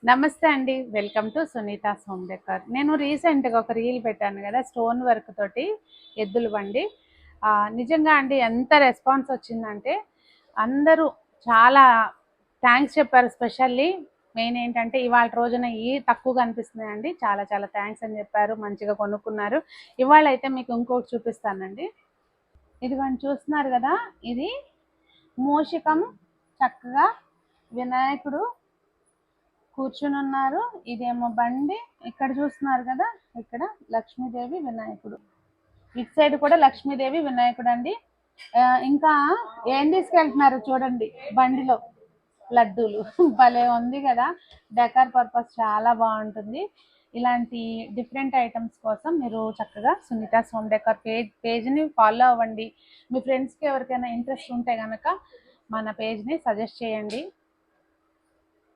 నమస్తే అండి. Welcome to Sunita's home decor. నేను రీసెంట్‌గా ఒక రీల్ పెట్టాను కదా! స్టోన్ వర్క్ తోటి ఎద్దుల బండి. నిజంగా అండి ఎంత రెస్పాన్స్ వచ్చిందంటే అందరూ చాలా థ్యాంక్స్ చెప్పారు. స్పెషల్లీ మెయిన్ ఏంటంటే ఇవాళ రోజున తక్కువగా అనిపిస్తున్నాయండి. చాలా చాలా థ్యాంక్స్ అని చెప్పారు. మంచిగా కొనుక్కున్నారు. ఇవాళ అయితే మీకు ఇంకోటి చూపిస్తానండి. ఇదిగోండి చూస్తున్నారు కదా! ఇది మూషికం చక్కగా వినాయకుడు కూర్చుని ఉన్నారు. ఇదేమో బండి. ఇక్కడ చూస్తున్నారు కదా, ఇక్కడ లక్ష్మీదేవి వినాయకుడు, ఇటు సైడ్ కూడా లక్ష్మీదేవి వినాయకుడు అండి. ఇంకా ఏం తీసుకెళ్తున్నారు చూడండి బండిలో, లడ్డూలు. భలే ఉంది కదా, డెకర్ పర్పస్ చాలా బాగుంటుంది. ఇలాంటి డిఫరెంట్ ఐటమ్స్ కోసం మీరు చక్కగా సునీతాస్ హోమ్ డెకర్ పేజ్ని ఫాలో అవ్వండి. మీ ఫ్రెండ్స్కి ఎవరికైనా ఇంట్రెస్ట్ ఉంటే కనుక మన పేజ్ని సజెస్ట్ చేయండి.